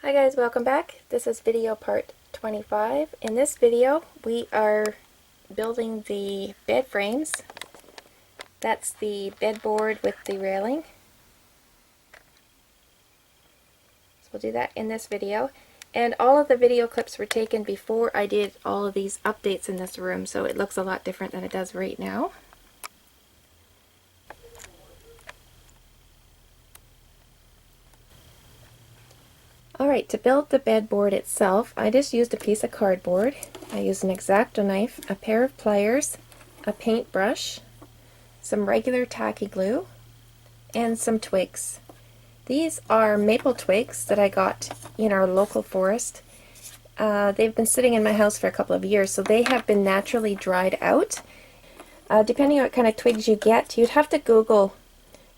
Hi guys, welcome back. This is video part 25. In this video we are building the bed frames. That's the bedboard with the railing. So we'll do that in this video. And all of the video clips were taken before I did all of these updates in this room, so it looks a lot different than it does right now. Alright, to build the bedboard itself, I just used a piece of cardboard. I used an X-Acto knife, a pair of pliers, a paintbrush, some regular tacky glue, and some twigs. These are maple twigs that I got in our local forest. They've been sitting in my house for a couple of years, so they have been naturally dried out. Depending on what kind of twigs you get, you'd have to Google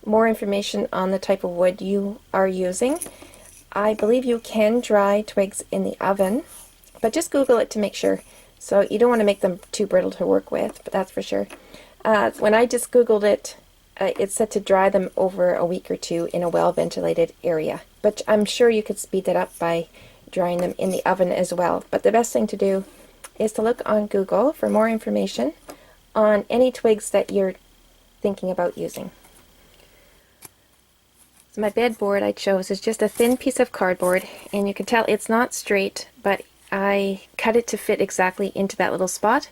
more information on the type of wood you are using. I believe you can dry twigs in the oven, but just Google it to make sure. So you don't want to make them too brittle to work with, but that's for sure. When I just Googled it, it said to dry them over a week or two in a well-ventilated area. But I'm sure you could speed that up by drying them in the oven as well. But the best thing to do is to look on Google for more information on any twigs that you're thinking about using. So my bedboard I chose is just a thin piece of cardboard, and you can tell it's not straight, but I cut it to fit exactly into that little spot,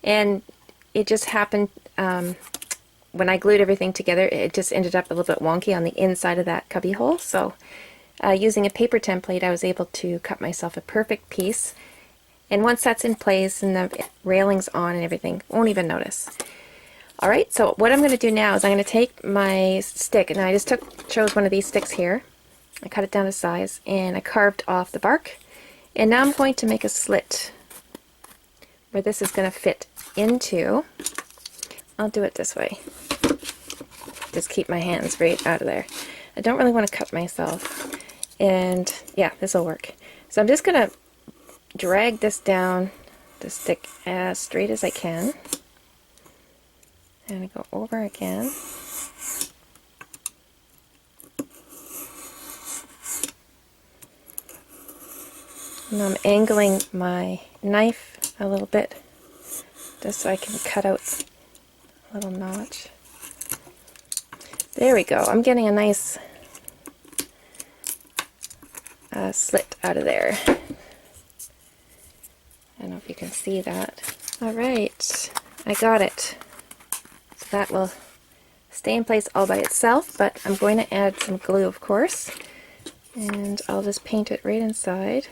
and it just happened when I glued everything together, it just ended up a little bit wonky on the inside of that cubby hole. So using a paper template, I was able to cut myself a perfect piece, and once that's in place and the railing's on and everything, won't even notice. Alright, so what I'm going to do now is I'm going to take my stick, and I just chose one of these sticks here. I cut it down to size, and I carved off the bark. And now I'm going to make a slit where this is going to fit into. I'll do it this way. Just keep my hands right out of there. I don't really want to cut myself. And yeah, this will work. So I'm just going to drag this down the stick as straight as I can. And I go over again. And I'm angling my knife a little bit just so I can cut out a little notch. There we go. I'm getting a nice slit out of there. I don't know if you can see that. Alright, I got it. That will stay in place all by itself, but I'm going to add some glue, of course, and I'll just paint it right inside.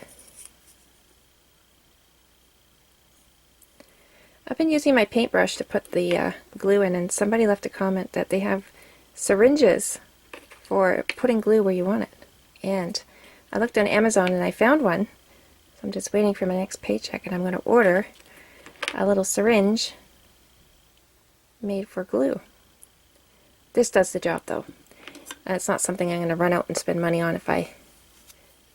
I've been using my paintbrush to put the glue in, and somebody left a comment that they have syringes for putting glue where you want it. And I looked on Amazon and I found one, so I'm just waiting for my next paycheck, and I'm going to order a little syringe made for glue. This does the job though. It's not something I'm going to run out and spend money on if I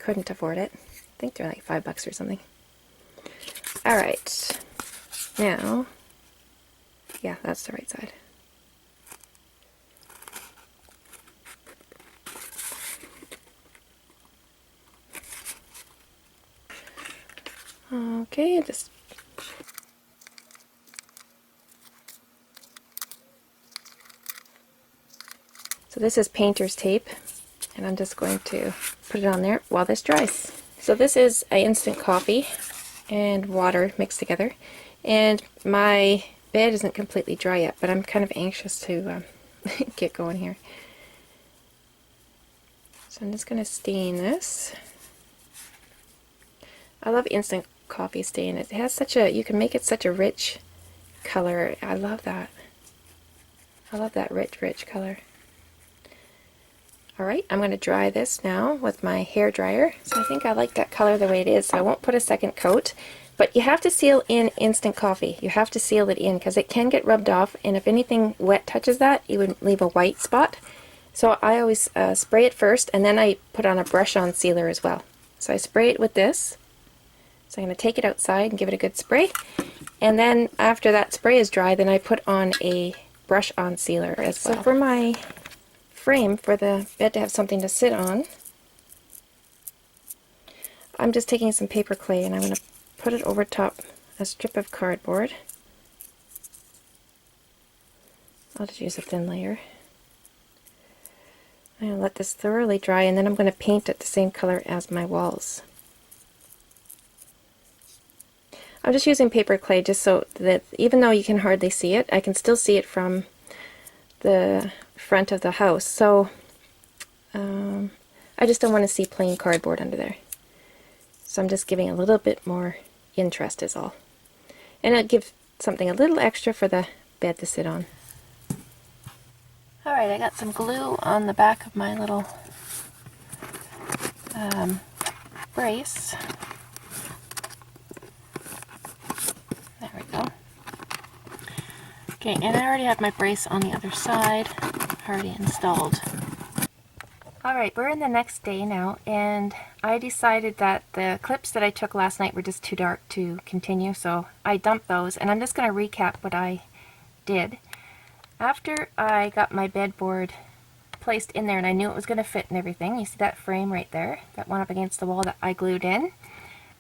couldn't afford it. I think they're like $5 or something. Alright, now, yeah, that's the right side. Okay, just so this is painter's tape, and I'm just going to put it on there while this dries. So this is an instant coffee and water mixed together, and my bed isn't completely dry yet, but I'm kind of anxious to get going here. So I'm just going to stain this. I love instant coffee stain. It has such a, you can make it such a rich color. I love that. I love that rich color. Alright, I'm going to dry this now with my hair dryer. So I think I like that color the way it is, so I won't put a second coat. But you have to seal in instant coffee. You have to seal it in because it can get rubbed off, and if anything wet touches that, it would leave a white spot. So I always spray it first, and then I put on a brush-on sealer as well. So I spray it with this. So I'm going to take it outside and give it a good spray. And then after that spray is dry, then I put on a brush-on sealer as well. So for my frame for the bed to have something to sit on, I'm just taking some paper clay and I'm going to put it over top a strip of cardboard. I'll just use a thin layer. I'm going to let this thoroughly dry, and then I'm going to paint it the same color as my walls. I'm just using paper clay just so that even though you can hardly see it, I can still see it from the front of the house. So I just don't want to see plain cardboard under there. So I'm just giving a little bit more interest is all. And it'll give something a little extra for the bed to sit on. Alright, I got some glue on the back of my little brace. There we go. Okay, and I already have my brace on the other side already installed. Alright, we're in the next day now, and I decided that the clips that I took last night were just too dark to continue, so I dumped those, and I'm just going to recap what I did. After I got my bedboard placed in there and I knew it was going to fit and everything, you see that frame right there, that one up against the wall that I glued in,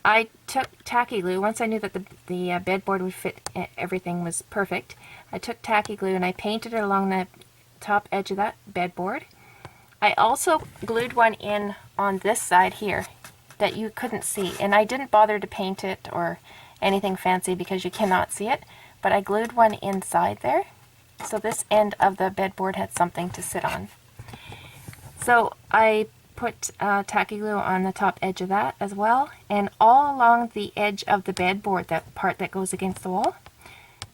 I took tacky glue. Once I knew that the bedboard would fit, everything was perfect, I took tacky glue and I painted it along the top edge of that bedboard. I also glued one in on this side here that you couldn't see, and I didn't bother to paint it or anything fancy because you cannot see it, but I glued one inside there. So this end of the bedboard had something to sit on. So I put tacky glue on the top edge of that as well, and all along the edge of the bedboard, that part that goes against the wall.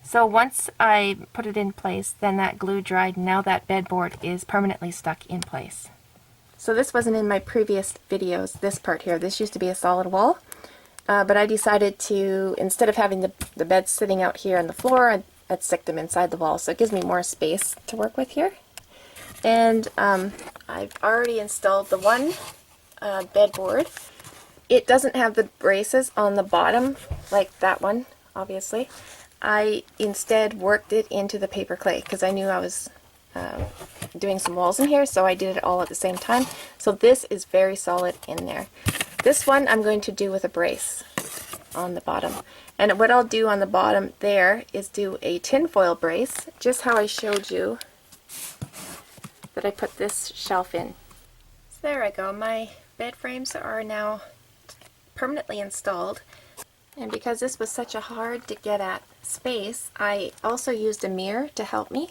So once I put it in place, then that glue dried, and now that bedboard is permanently stuck in place. So this wasn't in my previous videos, this part here. This used to be a solid wall, but I decided to, instead of having the bed sitting out here on the floor, I'd stick them inside the wall, so it gives me more space to work with here. And I've already installed the one bedboard. It doesn't have the braces on the bottom like that one, obviously. I instead worked it into the paper clay because I knew I was doing some walls in here, so I did it all at the same time. So this is very solid in there. This one I'm going to do with a brace on the bottom. And what I'll do on the bottom there is do a tinfoil brace, just how I showed you that I put this shelf in. So there I go, my bed frames are now permanently installed. And because this was such a hard to get at space, I also used a mirror to help me.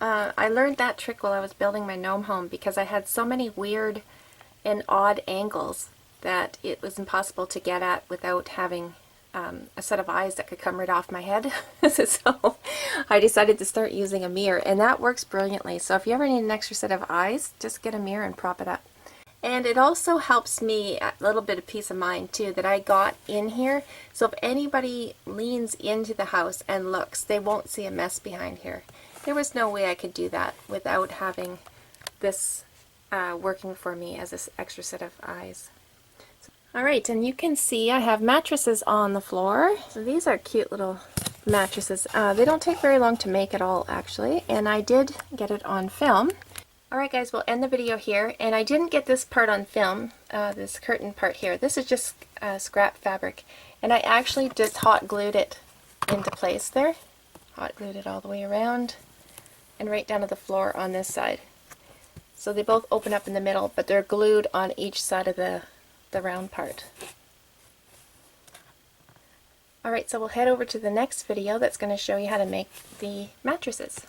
I learned that trick while I was building my gnome home because I had so many weird and odd angles that it was impossible to get at without having a set of eyes that could come right off my head. So I decided to start using a mirror, and that works brilliantly. So if you ever need an extra set of eyes, just get a mirror and prop it up. And it also helps me a little bit of peace of mind too that I got in here, so if anybody leans into the house and looks, they won't see a mess behind here. There was no way I could do that without having this working for me as an extra set of eyes. Alright, and you can see I have mattresses on the floor. So these are cute little mattresses. They don't take very long to make at all, actually, and I did get it on film. Alright guys, we'll end the video here, and I didn't get this part on film, this curtain part here. This is just scrap fabric, and I actually just hot glued it into place there. Hot glued it all the way around and right down to the floor on this side. So they both open up in the middle, but they're glued on each side of the round part. Alright, so we'll head over to the next video that's going to show you how to make the mattresses.